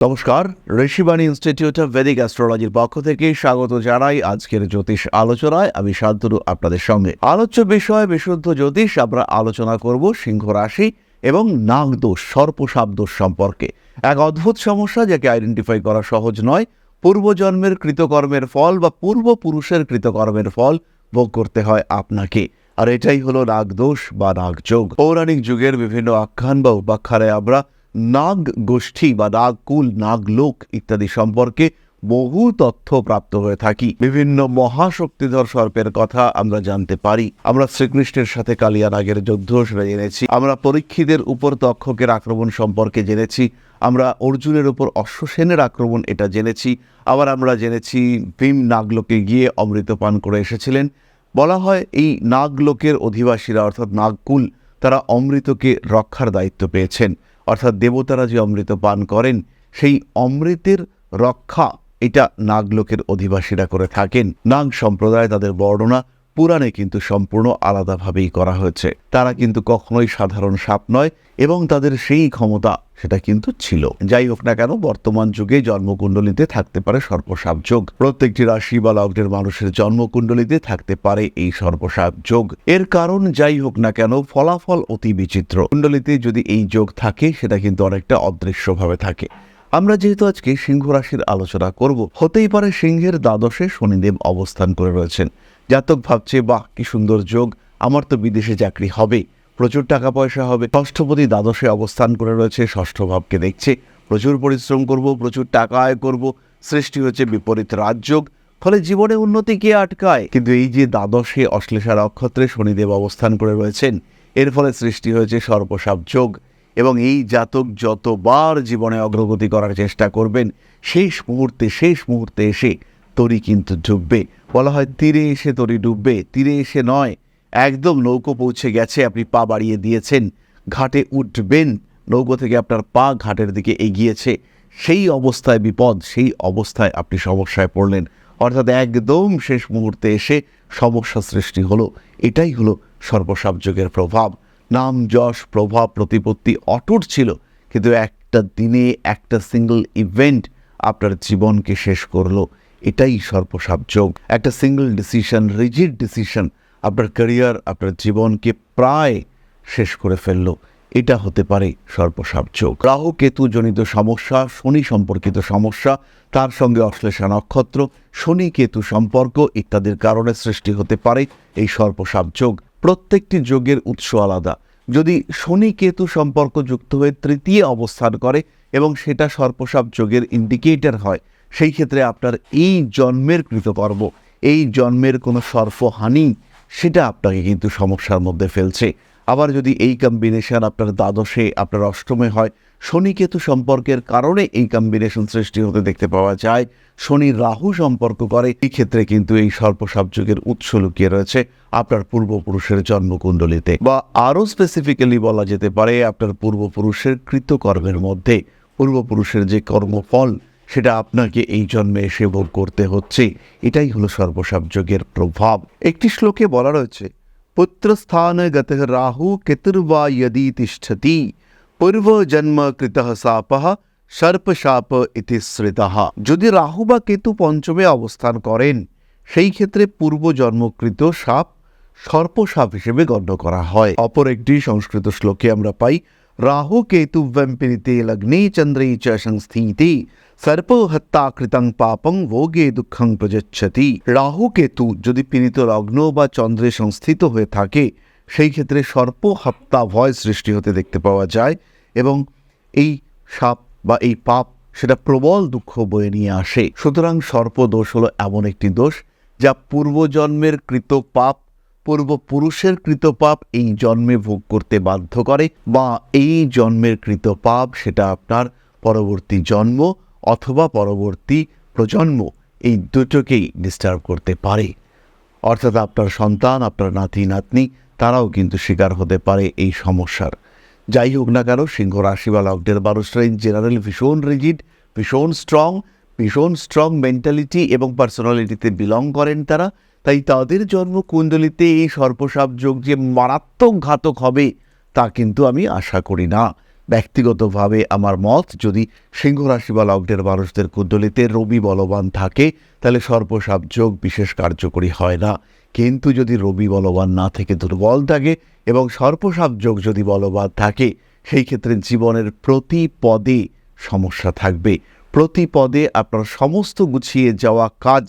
নমস্কার, Rishibani institute of Vedic অ্যাস্ট্রোলজির পক্ষ থেকে স্বাগত জানাই আজকের জ্যোতিষ আলোচনায়। আমি শান্তনু আপনাদের সঙ্গে। আলোচ্য বিষয় বিশুদ্ধ জ্যোতিষ। আমরা আলোচনা করব সিংহ রাশি এবং নাগদোষ, সর্পসাপ দোষ সম্পর্কে। এক অদ্ভুত সমস্যা যাকে আইডেন্টিফাই করা সহজ নয়। পূর্বজন্মের কৃতকর্মের ফল বা পূর্বপুরুষের কৃতকর্মের ফল ভোগ করতে হয় আপনাকে। আর এটাই হলো নাগদোষ বা নাগযোগ। পৌরাণিক যুগের বিভিন্ন আখ্যান বা উপাখ্যানে আমরা নাগ গোষ্ঠী বা নাগকুল, নাগলোক ইত্যাদি সম্পর্কে বহু তথ্য প্রাপ্ত হয়ে থাকি। বিভিন্ন মহাশক্তিধর সর্পের কথা আমরা জানতে পারি। আমরা শ্রীকৃষ্ণের সাথে কালিয়া নাগের যুদ্ধ সেটা জেনেছি। আমরা পরীক্ষিতের উপর তক্ষকের আক্রমণ সম্পর্কে জেনেছি। আমরা অর্জুনের উপর অশ্বসেনের আক্রমণ এটা জেনেছি। আবার আমরা জেনেছি ভীম নাগলোকে গিয়ে অমৃত পান করে এসেছিলেন। বলা হয় এই নাগলোকের অধিবাসীরা অর্থাৎ নাগকুল, তারা অমৃতকে রক্ষার দায়িত্ব পেয়েছেন। অর্থাৎ দেবতারা যে অমৃত পান করেন সেই অমৃতের রক্ষা এটা নাগলোকের অধিবাসীরা করে থাকেন। নাগ সম্প্রদায় তাদের বর্ণনা পুরাণে কিন্তু সম্পূর্ণ আলাদাভাবেই করা হয়েছে। তারা কিন্তু কখনোই সাধারণ সাপ নয় এবং তাদের সেই ক্ষমতা সেটা কিন্তু ছিল। যাই হোক না কেন, বর্তমান যুগে জন্মকুণ্ডলিতে থাকতে পারে সর্পসাপ যোগ। প্রত্যেকটি রাশি বা লগ্নের মানুষের জন্মকুণ্ডলিতে থাকতে পারে এই সর্পসাপ যোগ। এর কারণ যাই হোক না কেন, ফলাফল অতি বিচিত্র। কুণ্ডলিতে যদি এই যোগ থাকে সেটা কিন্তু অনেকটা অদৃশ্যভাবে থাকে। আমরা যেহেতু আজকে সিংহ রাশির আলোচনা করব, হতেই পারে সিংহের দ্বাদশে শনিদেব অবস্থান করে রয়েছেন। জাতক ভাবছে, বাহ কি সুন্দর যোগ, আমার তো বিদেশে চাকরি হবে, প্রচুর টাকা পয়সা হবে। ষষ্ঠপতি দ্বাদশে অবস্থান করে রয়েছে, ষষ্ঠ ভাবকে দেখছে, প্রচুর পরিশ্রম করব, প্রচুর টাকা আয় করব। সৃষ্টি হচ্ছে বিপরীত রাজযোগ, ফলে জীবনে উন্নতি কে আটকায়। কিন্তু এই যে দ্বাদশে অশ্লেষা নক্ষত্রে শনিদেব অবস্থান করে রয়েছেন, এর ফলে সৃষ্টি হয়েছে সর্পসাপ যোগ। এবং এই জাতক যতবার জীবনে অগ্রগতি করার চেষ্টা করবেন, শেষ মুহূর্তে এসে তরি কিন্তু ডুববে। বলা হয় তীরে এসে তরি ডুববে। তীরে এসে নয়, একদম নৌকো পৌঁছে গেছে, আপনি পা বাড়িয়ে দিয়েছেন, ঘাটে উঠবেন, নৌকো থেকে আপনার পা ঘাটের দিকে এগিয়েছে, সেই অবস্থায় বিপদ, সেই অবস্থায় আপনি সমস্যায় পড়লেন। অর্থাৎ একদম শেষ মুহূর্তে এসে সমস্যা সৃষ্টি হলো। এটাই হলো সর্পসাপ যোগের প্রভাব। নাম যশ প্রভাব প্রতিপত্তি অটুট ছিল, কিন্তু একটা দিনে একটা সিঙ্গল ইভেন্ট আপনার জীবনকে শেষ করলো। এটাই সর্পসাপ যোগ। একটা সিঙ্গল ডিসিশন, রিজিড ডিসিশন আপনার ক্যারিয়ার, আপনার জীবনকে প্রায় শেষ করে ফেললো। এটা হতে পারে সর্পসাপ যোগ। রাহু কেতু জনিত সমস্যা, শনি সম্পর্কিত সমস্যা, তার সঙ্গে অশ্লেষা নক্ষত্র, শনি কেতু সম্পর্ক ইত্যাদির কারণে সৃষ্টি হতে পারে এই সর্পসাপ যোগ। প্রত্যেকটি যোগের উৎস আলাদা। যদি শনি কেতু সম্পর্ক যুক্ত হয়ে তৃতীয় অবস্থান করে এবং সেটা সর্পসাপ যোগের ইন্ডিকেটর হয়, সেই ক্ষেত্রে আপনার এই জন্মের কৃতকর্ম, এই জন্মের কোনো সর্পহানি, সেটা আপনাকে কিন্তু সমস্যার মধ্যে ফেলছে। আবার যদি এই কম্বিনেশন আপনার দ্বাদশে, আপনার অষ্টমে হয়, শনি কেতু সম্পর্কের কারণে এই কম্বিনেশন সৃষ্টি হতে দেখতে পাওয়া যায়, শনি রাহু সম্পর্ক করে, এই ক্ষেত্রে কিন্তু এই সর্পসাপ যোগের উৎস লুকিয়ে রয়েছে আপনার পূর্বপুরুষের জন্মকুণ্ডলিতে, বা আরও স্পেসিফিক্যালি বলা যেতে পারে আপনার পূর্বপুরুষের কৃতকর্মের মধ্যে। পূর্বপুরুষের যে কর্মফল সেটা আপনাকে এই জন্মে এসে ভোগ করতে হচ্ছে। এটাই হলো সর্পসাপ যোগের প্রভাব। একটি শ্লোকে বলা রয়েছে, পুত্রস্থানে গতঃ রাহু কেতুর্বা যদি তিষ্ঠতি পূর্ব জন্ম কৃতঃ সাপঃ সর্পসাপ ইতি শ্রিতঃ। যদি রাহু বা কেতু পঞ্চমে অবস্থান করেন, সেই ক্ষেত্রে পূর্বজন্মকৃত সাপ সর্পসাপ হিসেবে গণ্য করা হয়। অপর একটি সংস্কৃত শ্লোকে আমরা পাই, রাহু কেতু পীড়িতে লগ্নে চন্দ্রে চ সংস্থিতে সর্প হত্যা কৃতং পাপং ভোগে দুঃখং প্রযচ্ছতি। রাহু কেতু যদি পীড়িত লগ্ন বা চন্দ্রে সংস্থিত হয়ে থাকে, সেই ক্ষেত্রে সর্প হত্যা ভয় সৃষ্টি হতে দেখতে পাওয়া যায় এবং এই সাপ বা এই পাপ সেটা প্রবল দুঃখ বয়ে নিয়ে আসে। সুতরাং সর্পদোষ হলো এমন একটি দোষ যা পূর্বজন্মের কৃত পাপ, পূর্বপুরুষের কৃত পাপ এই জন্মে ভোগ করতে বাধ্য করে, বা এই জন্মের কৃত পাপ সেটা আপনার পরবর্তী জন্ম অথবা পরবর্তী প্রজন্ম, এই দুটোকেই ডিস্টার্ব করতে পারে। অর্থাৎ আপনার সন্তান, আপনার নাতি নাতনি, তারাও কিন্তু শিকার হতে পারে এই সমস্যার। যাই হোক না কেন, সিংহ রাশি বা লগ্নের মানুষরা ইন জেনারেল ভীষণ রিজিড, ভীষণ স্ট্রং মেন্টালিটি এবং পার্সোনালিটিতে বিলং করেন তারা। তাই তাদের জন্মকুণ্ডলিতে এই সর্পসাপ যোগ যে মারাত্মক ঘাতক হবে তা কিন্তু আমি আশা করি না। ব্যক্তিগতভাবে আমার মত, যদি সিংহ রাশি বা লগ্নের মানুষদের কুণ্ডলিতে রবি বলবান থাকে তাহলে সর্পসাপ যোগ বিশেষ কার্যকরী হয় না। কিন্তু যদি রবি বলবান না থেকে দুর্বল থাকে এবং সর্পসাপ যোগ যদি বলবান থাকে, সেই ক্ষেত্রে জীবনের প্রতি পদে সমস্যা থাকবে। প্রতি পদে আপনার সমস্ত গুছিয়ে যাওয়া কাজ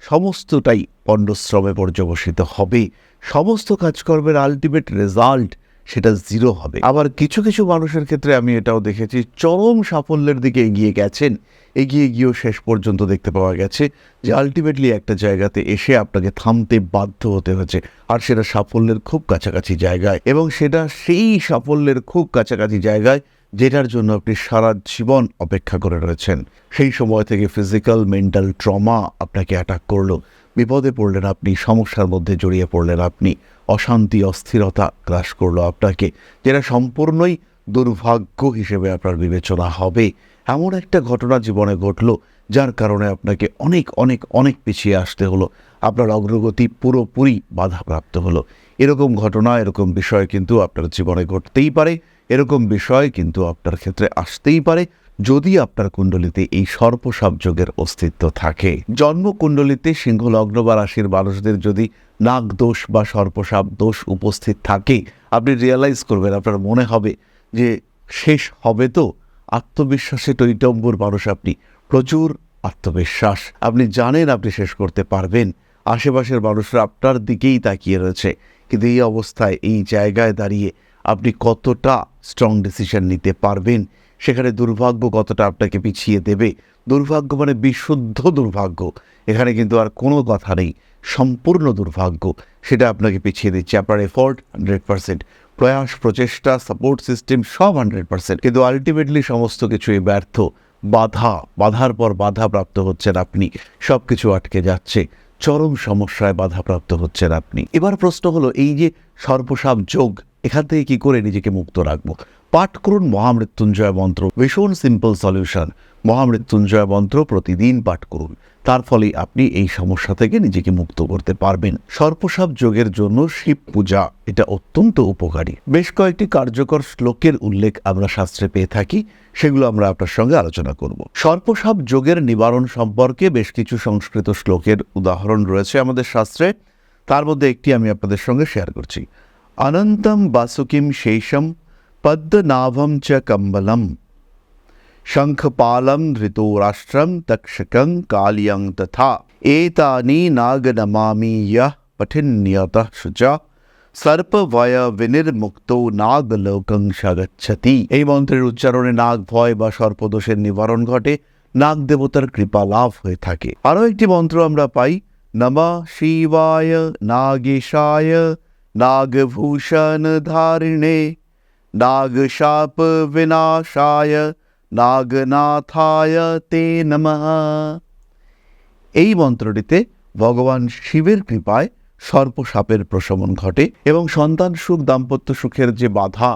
সমস্তটাই পণ্ডশ্রমে পর্যবসিত হবে। সমস্ত কাজকর্মের আলটিমেট রেজাল্ট সেটা জিরো হবে। আবার কিছু কিছু মানুষের ক্ষেত্রে আমি এটাও দেখেছি, চরম সাফল্যের দিকে এগিয়ে গেছেন, এগিয়ে গিয়েও শেষ পর্যন্ত দেখতে পাওয়া গেছে যে আলটিমেটলি একটা জায়গাতে এসে আপনাকে থামতে বাধ্য হতে হয়েছে, আর সেটা সাফল্যের খুব কাছাকাছি জায়গায়, এবং সেটা সেই সাফল্যের খুব কাছাকাছি জায়গায় যেটার জন্য আপনি সারা জীবন অপেক্ষা করে রয়েছেন। সেই সময় থেকে ফিজিক্যাল মেন্টাল ট্রমা আপনাকে অ্যাটাক করলো, বিপদে পড়লেন আপনি, সমস্যার মধ্যে জড়িয়ে পড়লেন আপনি, অশান্তি অস্থিরতা গ্রাস করলো আপনাকে, যেটা সম্পূর্ণই দুর্ভাগ্য হিসেবে আপনার বিবেচনা হবে। এমন একটা ঘটনা জীবনে ঘটলো যার কারণে আপনাকে অনেক অনেক অনেক পিছিয়ে আসতে হলো, আপনার অগ্রগতি পুরোপুরি বাধাপ্রাপ্ত হলো। এরকম ঘটনা, এরকম বিষয় কিন্তু আপনার জীবনে ঘটতেই পারে, এরকম বিষয় কিন্তু আপনার ক্ষেত্রে আসতেই পারে যদি আপনার কুণ্ডলিতে এই সর্পসাপ যোগের অস্তিত্ব থাকে। জন্মকুণ্ডলিতে সিংহ লগ্ন বা রাশির মানুষদের যদি নাগ দোষ বা সর্পসাপ দোষ উপস্থিত থাকে, আপনি রিয়েলাইজ করবেন, আপনার মনে হবে যে শেষ হবে তো। আত্মবিশ্বাসে টইটম্বুর মানুষ আপনি, প্রচুর আত্মবিশ্বাস, আপনি জানেন আপনি শেষ করতে পারবেন, আশেপাশের মানুষরা আপনার দিকেই তাকিয়ে রয়েছে। কিন্তু এই অবস্থায়, এই জায়গায় দাঁড়িয়ে আপনি কতটা স্ট্রং ডিসিশন নিতে পারবেন, সেখানে দুর্ভাগ্য কতটা আপনাকে পিছিয়ে দেবে। দুর্ভাগ্য মানে বিশুদ্ধ দুর্ভাগ্য, এখানে কিন্তু আর কোনো কথা নেই, সম্পূর্ণ দুর্ভাগ্য, সেটা আপনাকে পিছিয়ে দিচ্ছে। আপনার এফোর্ট 100%, প্রয়াস, প্রচেষ্টা, সাপোর্ট সিস্টেম সব 100%, কিন্তু আলটিমেটলি সমস্ত কিছুই ব্যর্থ। বাধার পর বাধা প্রাপ্ত হচ্ছেন আপনি, সব কিছু আটকে যাচ্ছে, চরম সমস্যায় বাধাপ্রাপ্ত হচ্ছেন আপনি। এবার প্রশ্ন হলো, এই যে সর্পসাপ যোগ, এখান থেকে কি করে নিজেকে মুক্ত রাখবো? পাঠ করুন মহামৃত্যুঞ্জয় মন্ত্র, ভীষণ সিম্পল সলিউশন। মহামৃত্যুঞ্জয় মন্ত্র প্রতিদিন পাঠ করুন, তার ফলে আপনি এই সমস্যা থেকে নিজেকে মুক্ত করতে পারবেন। সর্পসাপ যোগের জন্য শিব পূজা, এটা অত্যন্ত উপকারী। বেশ কয়েকটি কার্যকর শ্লোকের উল্লেখ আমরা শাস্ত্রে পেয়ে থাকি, সেগুলো আমরা আপনার সঙ্গে আলোচনা করব। সর্পসাপ যোগের নিবারণ সম্পর্কে বেশ কিছু সংস্কৃত শ্লোকের উদাহরণ রয়েছে আমাদের শাস্ত্রে, তার মধ্যে একটি আমি আপনাদের সঙ্গে শেয়ার করছি। অনন্তম বাসুকিম শেষম পদ্মনাভম চ কম্বলম শঙ্খপালম ধৃতরাষ্ট্রম তক্ষকং কালিয়ং তথা এতানি নাগনমামি ইয়ঃ পঠিন্যতঃ শুচা সর্পভয় বিনির্মুক্তো নাগলোকং সগচ্ছতি। এই মন্ত্রের উচ্চারণে নাগ ভয় বা সর্পদোষের নিবারণ ঘটে, নাগ দেবতার কৃপা লাভ হয়ে থাকে। আরও একটি মন্ত্র আমরা পাই, নমঃ শিবায় নাগেশায় নাগভূষণ ধারিণে নাগশাপ বিনাশায় নাগনাথায় তে নমঃ। এই মন্ত্রটিতে ভগবান শিবের কৃপায় সর্পসাপের প্রশমন ঘটে এবং সন্তান সুখ, দাম্পত্য সুখের যে বাধা,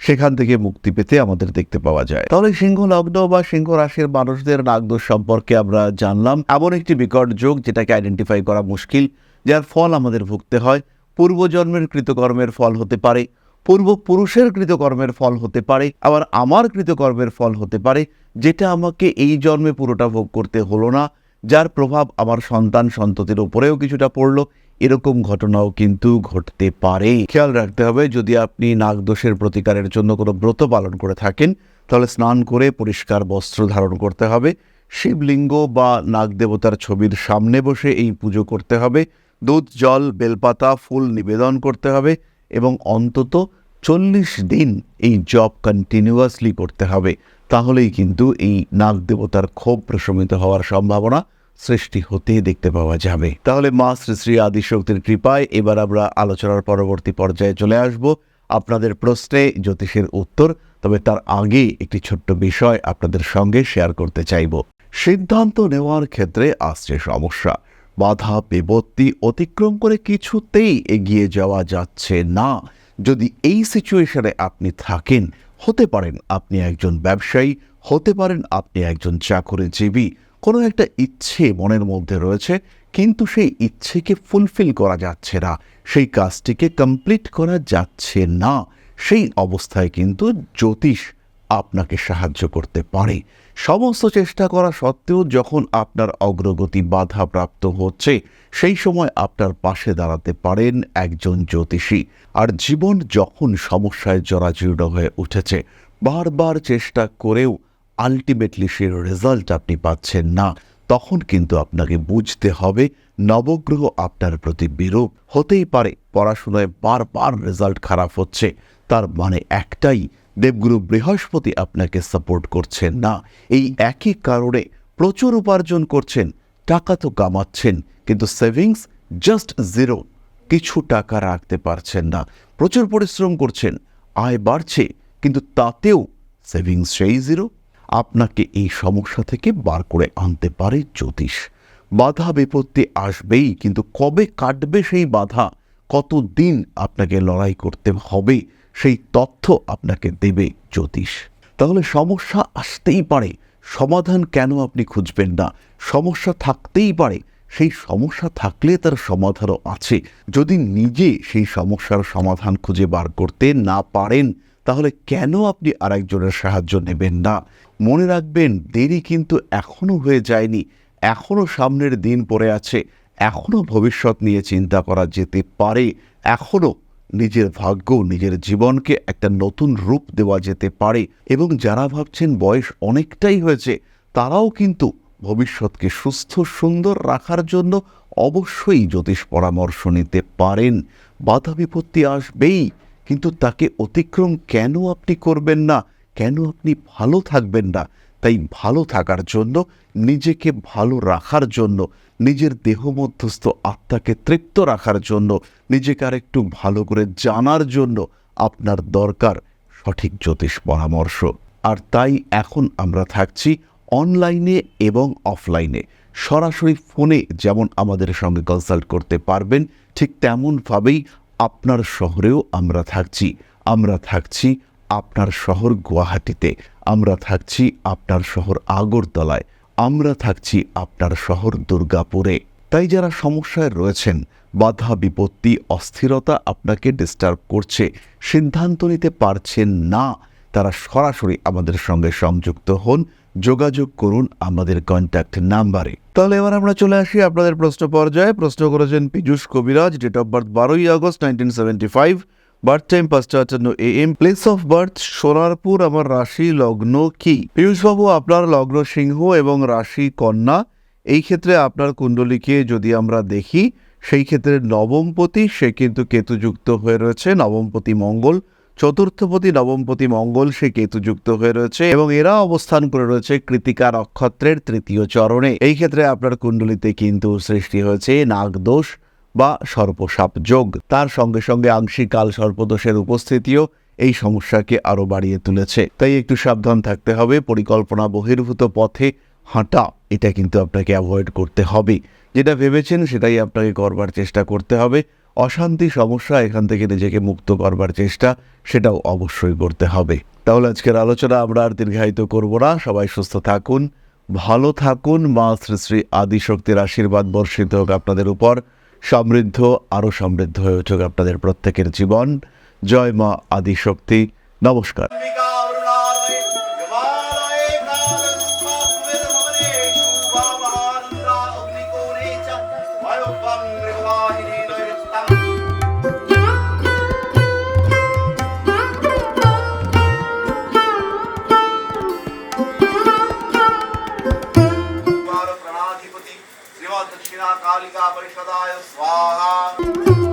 সেখান থেকে মুক্তি পেতে আমাদের দেখতে পাওয়া যায়। তাহলে সিংহ লগ্ন বা সিংহ রাশির মানুষদের নাগদোষ সম্পর্কে আমরা জানলাম। এমন একটি বিকট যোগ যেটাকে আইডেন্টিফাই করা মুশকিল, যার ফল আমাদের ভুগতে হয়। পূর্বজন্মের কৃতকর্মের ফল হতে পারে, পূর্বপুরুষের কৃতকর্মের ফল হতে পারে, আবার আমার কৃতকর্মের ফল হতে পারে, যেটা আমাকে এই জন্মে পুরোটা ভোগ করতে হলো না, যার প্রভাব আমার সন্তান সন্ততির উপরেও কিছুটা পড়লো। এরকম ঘটনাও কিন্তু ঘটতে পারে। খেয়াল রাখতে হবে, যদি আপনি নাগদোষের প্রতিকারের জন্য কোনো ব্রত পালন করে থাকেন, তাহলে স্নান করে পরিষ্কার বস্ত্র ধারণ করতে হবে, শিবলিঙ্গ বা নাগদেবতার ছবির সামনে বসে এই পুজো করতে হবে, দুধ, জল, বেলপাতা, ফুল নিবেদন করতে হবে এবং অন্তত 40 দিন এই জপ কন্টিনিউয়াসলি করতে হবে। তাহলেই কিন্তু এই নাগদেবতার ক্ষোভ প্রশমিত হওয়ার সম্ভাবনা সৃষ্টি হতে দেখতে পাওয়া যাবে। তাহলে মা শ্রী শ্রী আদিশক্তির কৃপায় এবার আমরা আলোচনার পরবর্তী পর্যায়ে চলে আসব, আপনাদের প্রশ্নে জ্যোতিষের উত্তর। তবে তার আগে একটি ছোট্ট বিষয় আপনাদের সঙ্গে শেয়ার করতে চাইব। সিদ্ধান্ত নেওয়ার ক্ষেত্রে আসছে সমস্যা, বাধা বিপত্তি অতিক্রম করে কিছুতেই এগিয়ে যাওয়া যাচ্ছে না। যদি এই সিচুয়েশনে আপনি থাকেন, হতে পারেন আপনি একজন ব্যবসায়ী, হতে পারেন আপনি একজন চাকরিজীবী, কোনো একটা ইচ্ছে মনের মধ্যে রয়েছে, কিন্তু সেই ইচ্ছেকে ফুলফিল করা যাচ্ছে না, সেই কাজটিকে কমপ্লিট করা যাচ্ছে না। সেই অবস্থায় কিন্তু জ্যোতিষ আপনাকে সাহায্য করতে পারে। সমস্ত চেষ্টা করা সত্ত্বেও যখন আপনার অগ্রগতি বাধাপ্রাপ্ত হচ্ছে, সেই সময় আপনার পাশে দাঁড়াতে পারেন একজন জ্যোতিষী। আর জীবন যখন সমস্যায় জরাজীর্ণ হয়ে উঠেছে, বারবার চেষ্টা করেও আলটিমেটলি সেই রেজাল্ট আপনি পাচ্ছেন না, তখন কিন্তু আপনাকে বুঝতে হবে নবগ্রহ আপনার প্রতি বিরূপ। হতেই পারে পড়াশোনায় বারবার রেজাল্ট খারাপ হচ্ছে, তার মানে একটাই, দেবগুরু বৃহস্পতি আপনাকে সাপোর্ট করছেন না। এই একই কারণে প্রচুর উপার্জন করছেন, টাকা তো কামাচ্ছেন, কিন্তু সেভিংস জাস্ট জিরো, কিছু টাকা রাখতে পারছেন না। প্রচুর পরিশ্রম করছেন, আয় বাড়ছে, কিন্তু তাতেও সেভিংস সেই জিরো। আপনাকে এই সমস্যা থেকে বার করে আনতে পারে জ্যোতিষ। বাধা বিপত্তি আসবেই, কিন্তু কবে কাটবে সেই বাধা, কতদিন আপনাকে লড়াই করতে হবে, সেই তথ্য আপনাকে দেবে জ্যোতিষ। তাহলে সমস্যা আসতেই পারে, সমাধান কেন আপনি খুঁজবেন না? সমস্যা থাকতেই পারে, সেই সমস্যা থাকলে তার সমাধানও আছে। যদি নিজে সেই সমস্যার সমাধান খুঁজে বার করতে না পারেন, তাহলে কেন আপনি আরেকজনের সাহায্য নেবেন না? মনে রাখবেন, দেরি কিন্তু এখনো হয়ে যায়নি, এখনো সামনের দিন পড়ে আছে, এখনো ভবিষ্যৎ নিয়ে চিন্তা করা যেতে পারে, এখনো নিজের ভাগ্য, নিজের জীবনকে একটা নতুন রূপ দেওয়া যেতে পারে। এবং যারা ভাবছেন বয়স অনেকটাই হয়েছে, তারাও কিন্তু ভবিষ্যৎকে সুস্থ সুন্দর রাখার জন্য অবশ্যই জ্যোতিষ পরামর্শ নিতে পারেন। বাধা বিপত্তি আসবেই, কিন্তু তাকে অতিক্রম কেন আপনি করবেন না? কেন আপনি ভালো থাকবেন না? তাই ভালো থাকার জন্য, নিজেকে ভালো রাখার জন্য, নিজের দেহ মধ্যস্থ আত্মাকে তৃপ্ত রাখার জন্য, নিজেকে আর একটু ভালো করে জানার জন্য আপনার দরকার সঠিক জ্যোতিষ পরামর্শ। আর তাই এখন আমরা থাকছি অনলাইনে এবং অফলাইনে। সরাসরি ফোনে যেমন আমাদের সঙ্গে কনসাল্ট করতে পারবেন, ঠিক তেমনভাবেই আপনার শহরেও আমরা থাকছি। আমরা থাকছি আপনার শহর গুয়াহাটিতে, আমরা থাকছি আপনার শহর আগরতলায়, আমরা থাকছি আপনার শহর দুর্গাপুরে। তাই যারা সমস্যায় রয়েছেন, বাধা বিপত্তি অস্থিরতা আপনাকে ডিস্টার্ব করছে, সিদ্ধান্ত নিতে পারছেন না, তারা সরাসরি আমাদের সঙ্গে সংযুক্ত হন, যোগাযোগ করুন আমাদের কন্ট্যাক্ট নাম্বারে। তাহলে এবার আমরা চলে আসি আপনাদের প্রশ্ন পর্যায়ে। প্রশ্ন করেছেন Piyush Kabiraj, date of birth 12ই August 1975, birth time 5:58 AM, place of birth Sonarpur. আমার রাশি লগ্ন কি? পীযূষবাবু, আপনার লগ্ন সিংহ এবং রাশি কন্যা। এই ক্ষেত্রে আপনার কুণ্ডলীকে যদি আমরা দেখি, সেই ক্ষেত্রে নবমপতি সে কিন্তু কেতুযুক্ত হয়ে রয়েছে, নবমপতি মঙ্গল, চতুর্থপতি নবমপতি মঙ্গল সে কেতুযুক্ত হয়ে রয়েছে, এবং এরা অবস্থান করে রয়েছে কৃতিকা নক্ষত্রের তৃতীয় চরণে। এই ক্ষেত্রে আপনার কুণ্ডলীতে কিন্তু সৃষ্টি হয়েছে নাগদোষ বা সর্পসাপ যোগ। তার সঙ্গে সঙ্গে আংশিক কাল সর্পদোষের উপস্থিতিও এই সমস্যাকে আরো বাড়িয়ে তুলেছে। তাই একটু সাবধান থাকতে হবে। পরিকল্পনা বহির্ভূত পথে হাঁটা, এটা কিন্তু আপনাকে অ্যাভয়েড করতে হবে। যেটা ভেবেছেন সেটাই আপনাকে করবার চেষ্টা করতে হবে। অশান্তি সমস্যা, এখান থেকে নিজেকে মুক্ত করবার চেষ্টা, সেটাও অবশ্যই করতে হবে। তাহলে আজকের আলোচনা আমরা আর দীর্ঘায়িত করব না। সবাই সুস্থ থাকুন, ভালো থাকুন। মা শ্রী শ্রী আদিশক্তির আশীর্বাদ বর্ষিত হোক আপনাদের উপর। সমৃদ্ধ, আরও সমৃদ্ধ হয়ে উঠুক আপনাদের প্রত্যেকের জীবন। জয় মা আদিশক্তি। নমস্কার। दक्षिणा कालिका परिषदाय स्वाहा।